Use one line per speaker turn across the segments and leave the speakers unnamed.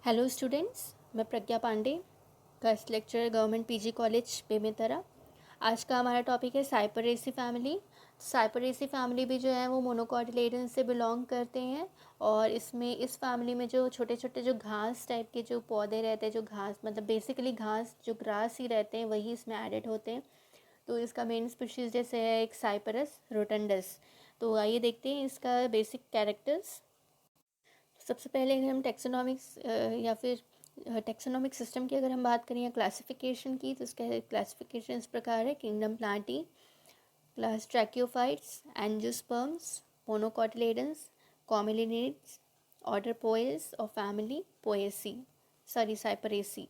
Hello students, मैं Pragya Pandey, guest lecturer government PG college Bemetara. आज का हमारा टॉपिक है साइपरेसी फैमिली। साइपरेसी फैमिली भी जो है वो मोनोकॉटिलेडन से बिलोंग करते हैं और इस फैमिली में जो छोटे छोटे जो घास टाइप के जो पौधे रहते हैं, जो घास मतलब बेसिकली घास जो ग्रास ही रहते हैं, वही इसमें एडेड होते हैं। तो इसका मेन स्पीशीज़ जैसे है एक साइपरस रोटंडस। तो आइए देखते हैं इसका बेसिक कैरेक्टर्स। सबसे पहले अगर हम टेक्सोनॉमिक्स या फिर टेक्सोनॉमिक सिस्टम की अगर हम बात करें या क्लासिफिकेशन की, तो इसका क्लासिफिकेशन इस प्रकार है: kingdom plantae, class tracheophytes, angiosperms, monocotyledons, commelinids, order poales और फैमिली पोएसी, सॉरी साइपरेसी।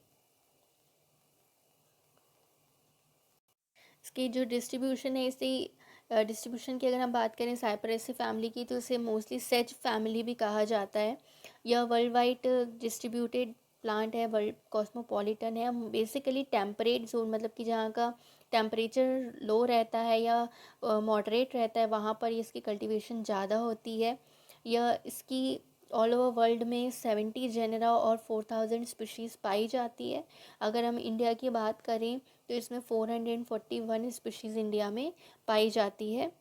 इसकी जो डिस्ट्रीब्यूशन है, इसे डिस्ट्रीब्यूशन की अगर हम बात करें साइपरेसी फैमिली की, तो इसे मोस्टली सेज फैमिली भी कहा जाता है। यह वर्ल्ड वाइड डिस्ट्रीब्यूटेड प्लांट है, वर्ल्ड कॉस्मोपॉलिटन है। बेसिकली टेम्परेट जोन मतलब कि जहाँ का टेम्परेचर लो रहता है या मॉडरेट रहता है, वहाँ पर इसकी कल्टीवेशन ज़्यादा होती है। यह इसकी ऑल ओवर वर्ल्ड में 70 जेनेरा और 4000 स्पीशीज़ पाई जाती है। अगर हम इंडिया की बात करें तो इसमें 441 स्पीशीज़ इंडिया में पाई जाती है।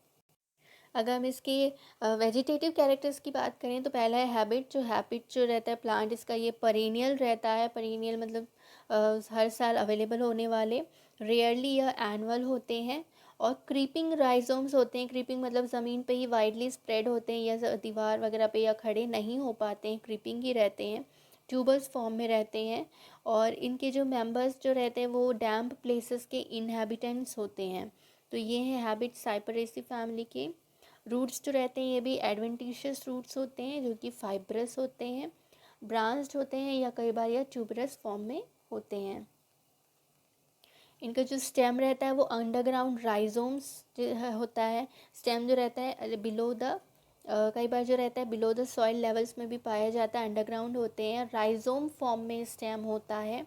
अगर हम इसके वेजिटेटिव कैरेक्टर्स की बात करें तो पहला है हैबिट जो रहता है प्लांट, इसका ये परेनियल रहता है। परेनियल मतलब हर साल अवेलेबल होने वाले। रेयरली यह एनुअल होते हैं और क्रीपिंग राइजोम्स होते हैं। क्रीपिंग मतलब ज़मीन पे ही वाइडली स्प्रेड होते हैं या दीवार वगैरह पे या खड़े नहीं हो पाते हैं, क्रीपिंग ही रहते हैं, ट्यूबर्स फॉर्म में रहते हैं। और इनके जो मेंबर्स जो रहते हैं वो डैम्प प्लेसेस के इनहेबिटेंट्स होते हैं। तो ये हैं हैबिट साइपरेसी फैमिली के। रूट्स जो रहते हैं ये भी एडवेंटिशियस रूट्स होते हैं जो कि फाइब्रस होते हैं, ब्रांच्ड होते हैं या कई बार यह ट्यूबरस फॉर्म में होते हैं। इनका जो स्टेम रहता है वो अंडरग्राउंड राइजोम्स होता है। स्टेम जो रहता है बिलो द कई बार जो रहता है बिलो द सॉइल लेवल्स में भी पाया जाता है, अंडरग्राउंड होते हैं। राइजोम फॉर्म में स्टेम होता है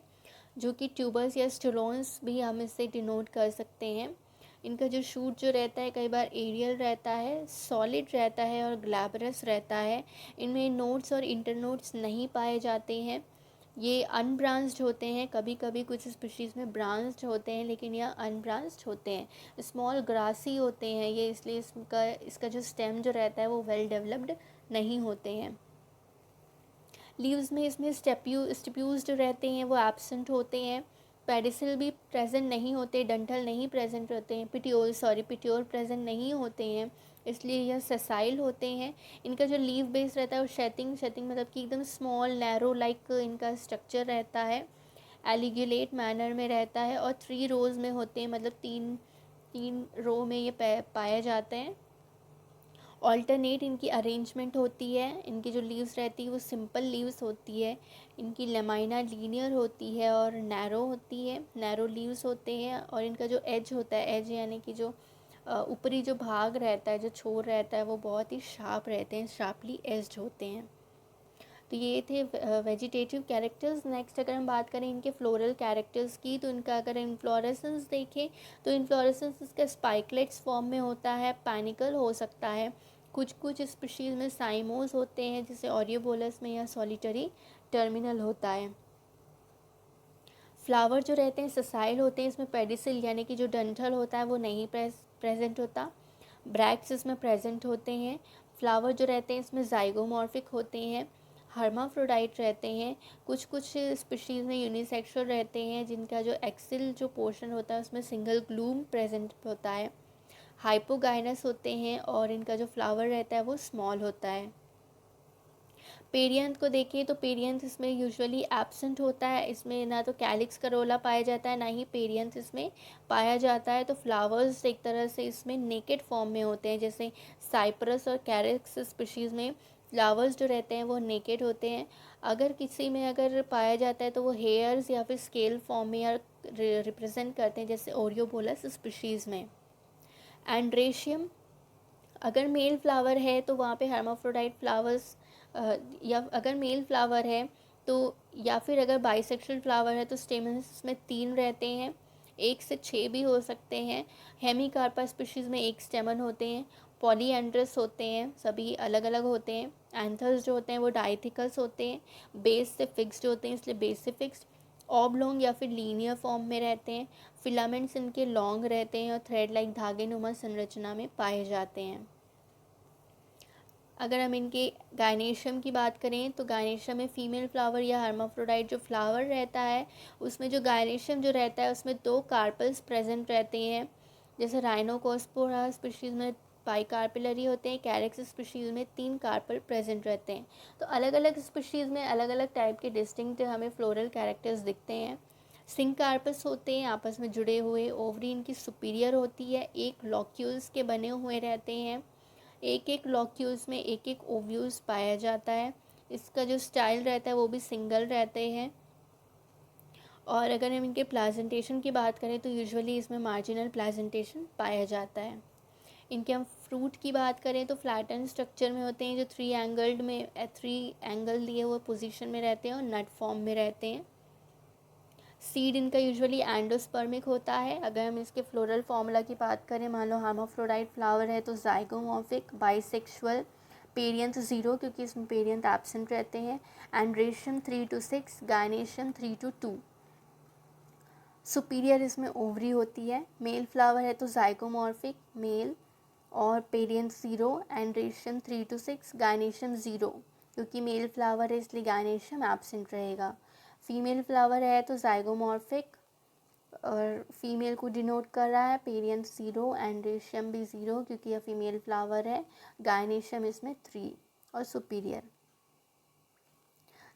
जो कि ट्यूबर्स या स्टोलोन्स भी हम इससे डिनोट कर सकते हैं। इनका जो शूट जो रहता है कई बार एरियल रहता है, सॉलिड रहता है और ग्लैबरस रहता है। इनमें नोड्स और इंटरनोड्स नहीं पाए जाते हैं। ये अनब्रांच्ड होते हैं, कभी कभी कुछ स्पीशीज़ में ब्रांच्ड होते हैं लेकिन यह अनब्रांच्ड होते हैं। स्मॉल ग्रासी होते हैं ये, इसलिए इसका जो स्टेम जो रहता है वो वेल डेवलप्ड नहीं होते हैं। लीव्स में इसमें स्टिप्यूज जो रहते हैं वो एब्सेंट होते हैं। पेडिसिल भी प्रेजेंट नहीं होते, डंठल नहीं प्रेजेंट होते हैं, पिट्योर प्रेजेंट नहीं होते हैं, इसलिए यह सेसाइल होते हैं। इनका जो लीव बेस रहता है वो शैटिंग मतलब कि एकदम स्मॉल नैरो लाइक इनका स्ट्रक्चर रहता है। एलिगुलेट मैनर में रहता है और 3 रोज़ में होते हैं, मतलब तीन रो में ये पाए जाते हैं। ऑल्टरनेट इनकी अरेंजमेंट होती है। इनकी जो लीव्स रहती है वो सिंपल लीव्स होती है। इनकी लेमाइना लीनियर होती है और नैरो होती है, नैरो लीव्स होते हैं। और इनका जो एज होता है, एज यानी कि जो ऊपरी जो भाग रहता है, जो छोर रहता है, वो बहुत ही शार्प रहते हैं, शार्पली एज्ड होते हैं। तो ये थे वेजिटेटिव कैरेक्टर्स। नेक्स्ट अगर हम बात करें इनके फ्लोरल कैरेक्टर्स की, तो इनका अगर इन्फ्लोरेसेंस देखें तो इन्फ्लोरेसेंस इसका स्पाइकलेट्स फॉर्म में होता है, पैनिकल हो सकता है। कुछ स्पीशीज़ में साइमोस होते हैं, जैसे ऑरियोबोलस में या सॉलिटरी टर्मिनल होता है। फ्लावर जो रहते हैं ससाइल होते हैं, इसमें पेडिसिल यानी कि जो डंठल होता है वो नहीं प्रेजेंट होता। ब्रैक्स इसमें प्रेजेंट होते हैं। फ्लावर जो रहते हैं इसमें जाइगोमॉर्फिक होते हैं, हर्माफ्रोडाइट रहते हैं। कुछ स्पीशीज़ में यूनिसेक्सुअल रहते हैं, जिनका जो एक्सिल जो पोर्शन होता है उसमें सिंगल ग्लूम प्रेजेंट होता है। हाइपोगाइनस होते हैं और इनका जो फ्लावर रहता है वो स्मॉल होता है। पेरियंथ को देखें तो पेरियंथ इसमें यूजुअली एब्सेंट होता है। इसमें ना तो कैलिक्स करोला पाया जाता है, ना ही पेरियंथ इसमें पाया जाता है। तो फ्लावर्स एक तरह से इसमें नेकेड फॉर्म में होते हैं, जैसे साइप्रस और कैरिक्स स्पीशीज़ में फ्लावर्स जो रहते हैं वो नेकेड होते हैं। अगर किसी में अगर पाया जाता है तो वो हेयर्स या फिर स्केल फॉर्म में या रिप्रेजेंट करते हैं, जैसे ओरियोबोलस स्पीशीज़ में। एंड्रेशियम अगर मेल फ्लावर है तो वहाँ पे हर्माफ्रोडाइट फ्लावर्स, या अगर मेल फ्लावर है तो, या फिर अगर बाइसेक्सुअल फ्लावर है तो स्टेमन्स में 3 रहते हैं, 1 से 6 भी हो सकते हैं। हेमिकार्पा स्पीशीज़ में 1 स्टेमन होते हैं। पॉलीएंड्रस होते हैं, सभी अलग अलग होते हैं। एंथर्स जो होते हैं वो डाइथिकस होते हैं, बेस से फिक्स्ड होते हैं इसलिए बेस से फिक्स्ड। ऑबलोंग या फिर लीनियर फॉर्म में रहते हैं। फिलामेंट्स इनके लॉन्ग रहते हैं और थ्रेड लाइक धागे नुमा संरचना में पाए जाते हैं। अगर हम इनके गायनेशियम की बात करें तो गायनेशियम में फीमेल फ्लावर या हर्माफ्रोडाइट जो फ्लावर रहता है उसमें जो गायनेशियम जो रहता है उसमें 2 कार्पल्स प्रेजेंट रहते हैं। जैसे राइनोकोस्पोरा स्पीशीज़ में बाइकार्पिलरी होते हैं, कैरेक्स स्पीशीज़ में 3 कार्पल प्रेजेंट रहते हैं। तो अलग अलग स्पीशीज़ में अलग अलग टाइप के डिस्टिंक्ट हमें फ्लोरल कैरेक्टर्स दिखते हैं। सिंक कार्पस होते हैं आपस में जुड़े हुए, ओवरी इनकी सुपीरियर होती है, एक लॉक्यूल्स के बने हुए रहते हैं। एक एक लॉक्यूल्स में एक एक ओव्यूल्स पाया जाता है। इसका जो स्टाइल रहता है वो भी सिंगल रहते हैं। और अगर हम इनके प्लेजेंटेशन की बात करें तो यूजुअली इसमें मार्जिनल प्लेजेंटेशन पाया जाता है। इनके हम फ्रूट की बात करें तो फ्लैटन स्ट्रक्चर में होते हैं, जो 3 एंगल दिए हुए पोजीशन में रहते हैं और नट फॉर्म में रहते हैं। सीड इनका यूजुअली एंडोस्पर्मिक होता है। अगर हम इसके फ्लोरल फार्मूला की बात करें, मान लो हर्माफ्रोडाइट फ्लावर है तो जाइगोमॉर्फिक, बाइसेक्सुअल, पेरियंथ 0 क्योंकि इसमें पेरियंथ एब्सेंट रहते हैं, एंड्रेशियम 3 to 6, गायनेशियम 3 to 2। सुपीरियर इसमें ओवरी होती है। मेल फ्लावर है तो जाइगोमॉर्फिक, मेल और पेरियंथ 0, एंड्रेशियम 3 to 6, गायनेशियम 0 क्योंकि मेल फ्लावर है इसलिए गायनेशियम एब्सेंट रहेगा। फीमेल फ्लावर है तो जाइगोमॉर्फिक और फीमेल को डिनोट कर रहा है, पेरियंथ 0, एंड्रेशियम भी 0 क्योंकि यह फीमेल फ्लावर है, गायनेशियम इसमें 3 और सुपीरियर।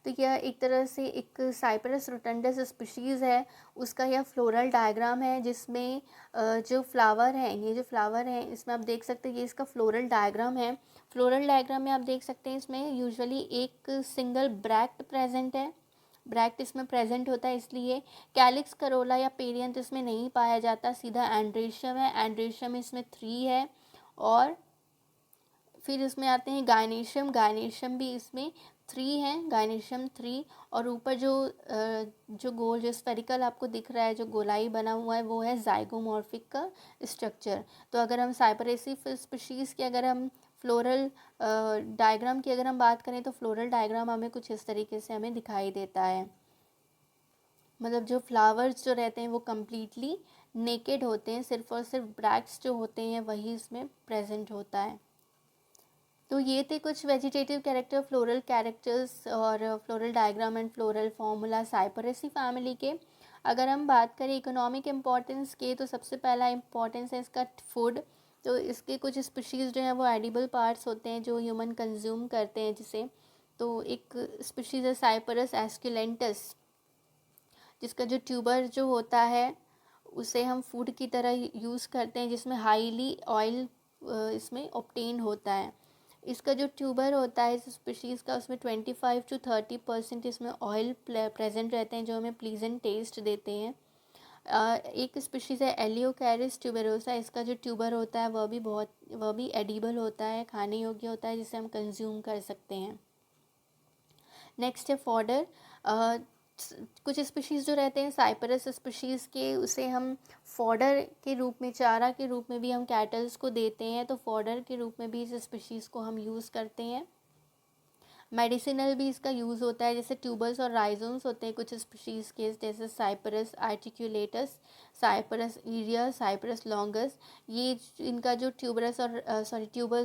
तो यह एक तरह से एक साइप्रस रोटंडस स्पीशीज़ है, उसका यह फ्लोरल डायग्राम है जिसमें जो फ्लावर हैं, ये जो फ्लावर हैं इसमें आप देख सकते हैं ये इसका फ्लोरल डायग्राम है। फ्लोरल डायग्राम में आप देख सकते हैं इसमें यूजुअली एक सिंगल ब्रैक्ट प्रेजेंट है, ब्रैक्ट इसमें प्रेजेंट होता है, इसलिए कैलिक्स करोला या पेरियंथ इसमें नहीं पाया जाता, सीधा एंड्रेशियम है, एंड्रेशियम इसमें 3 है। और फिर इसमें आते हैं गायनेशियम, गायनेशियम भी इसमें 3 है, गायनेशियम 3। और ऊपर जो गोल जो स्फेरिकल आपको दिख रहा है, जो गोलाई बना हुआ है वो है जाइगोमॉर्फिक का स्ट्रक्चर। तो अगर हम साइपरेसी स्पीशीज़ के अगर हम फ्लोरल डायग्राम की अगर हम बात करें तो फ्लोरल डायग्राम हमें कुछ इस तरीके से हमें दिखाई देता है। मतलब जो फ्लावर्स जो रहते हैं वो कम्प्लीटली नेकेड होते हैं, सिर्फ और सिर्फ ब्रैक्ट्स जो होते हैं वही इसमें प्रेजेंट होता है। तो ये थे कुछ वेजिटेटिव कैरेक्टर, फ्लोरल कैरेक्टर्स और floral diagram and floral formula साइपरेसी family के। अगर हम बात करें इकोनॉमिक इम्पॉर्टेंस के तो सबसे पहला इम्पॉर्टेंस है इसका फूड। तो इसके कुछ स्पीशीज़ जो हैं वो एडिबल पार्ट्स होते हैं जो ह्यूमन कंज्यूम करते हैं जिसे। तो एक स्पीशीज़ है साइपरस एस्कुलेंटस, जिसका जो ट्यूबर जो होता है उसे हम फूड की तरह यूज़ करते हैं, जिसमें हाईली ऑयल इसमें ऑब्टेन होता है। इसका जो ट्यूबर होता है इस स्पीशीज़ का, उसमें 25 to 30% इसमें ऑयल प्रेजेंट रहते हैं जो हमें प्लीजेंट टेस्ट देते हैं। एक स्पीशीज़ है एलियोकैरिस ट्यूबेरोसा, इसका जो ट्यूबर होता है वह भी एडिबल होता है, खाने योग्य होता है जिसे हम कंज्यूम कर सकते हैं। नेक्स्ट है फॉडर। कुछ स्पीशीज़ जो रहते हैं साइपरस स्पीशीज़ के उसे हम फॉडर के रूप में, चारा के रूप में भी हम कैटल्स को देते हैं, तो फॉडर के रूप में भी इस स्पीशीज़ को हम यूज़ करते हैं। मेडिसिनल भी इसका यूज़ होता है, जैसे ट्यूबर्स और राइजोम्स होते हैं कुछ स्पीशीज़ के, जैसे cyperus articulatus, cyperus iria, cyperus longus. ये इनका जो ट्यूबर्स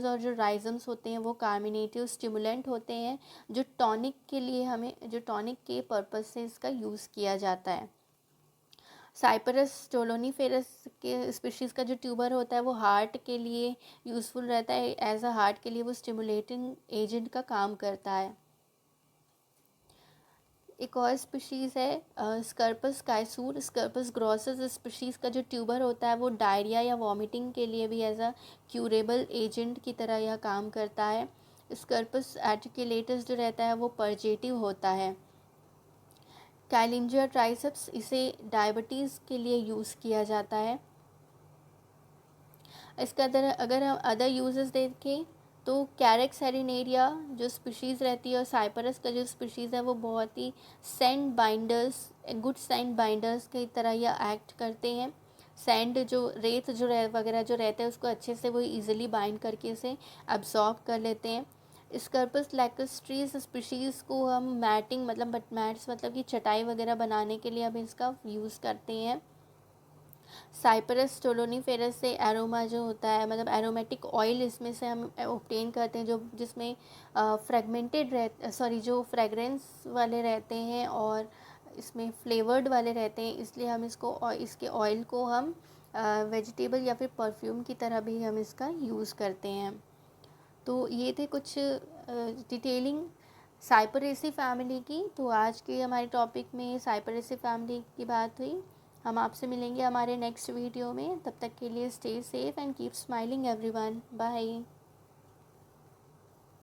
और जो राइजम्स होते हैं वो कार्मिनेटिव स्टिमुलेंट होते हैं, जो टॉनिक के पर्पज़ से इसका यूज़ किया जाता है। साइपरस स्टोलोनीफेरस के स्पीशीज़ का जो ट्यूबर होता है वो हार्ट के लिए यूज़फुल रहता है, एज अ हार्ट के लिए वो स्टिमुलेटिंग एजेंट का काम करता है। एक और स्पीशीज़ है स्कर्पस कायसूर, स्कर्पस ग्रॉसस स्पीशीज़ का जो ट्यूबर होता है वो डायरिया या वॉमिटिंग के लिए भी एज अ क्यूरेबल एजेंट की तरह यह काम करता है। स्कर्पस आर्टिकुलेटस जो रहता है वो पर्जेटिव होता है। कैलिंजर ट्राइसेप्स, इसे डायबिटीज़ के लिए यूज़ किया जाता है। इसका अगर हम अदर यूजेस देखें तो कैरेक्स हेरिनेरिया जो स्पीशीज़ रहती है और साइपरस का जो स्पीशीज़ है वो बहुत ही गुड सेंट बाइंडर्स की तरह यह एक्ट करते हैं। सैंड जो रेत जो वगैरह जो रहता है उसको अच्छे से वो ईजिली बाइंड करके इसे अब्जॉर्ब कर लेते हैं। स्कर्पस लैकस्ट्रीज स्पीशीज़ को हम मैटिंग मतलब मैट्स मतलब कि चटाई वगैरह बनाने के लिए हम इसका यूज़ करते हैं। साइप्रस स्टोलोनीफेरस से एरोमा जो होता है मतलब एरोमेटिक ऑयल इसमें से हम ऑब्टेन करते हैं, जो जिसमें फ्रेगमेंटेड जो फ्रेगरेंस वाले रहते हैं और इसमें फ्लेवर्ड वाले रहते हैं, इसलिए हम इसको इसके ऑयल को हम वेजिटेबल या फिर परफ्यूम की तरह भी हम इसका यूज़ करते हैं। तो ये थे कुछ डिटेलिंग साइपरेसी फैमिली की। तो आज के हमारे टॉपिक में साइपरेसी फैमिली की बात हुई। हम आपसे मिलेंगे हमारे नेक्स्ट वीडियो में, तब तक के लिए stay safe and keep smiling everyone. Bye.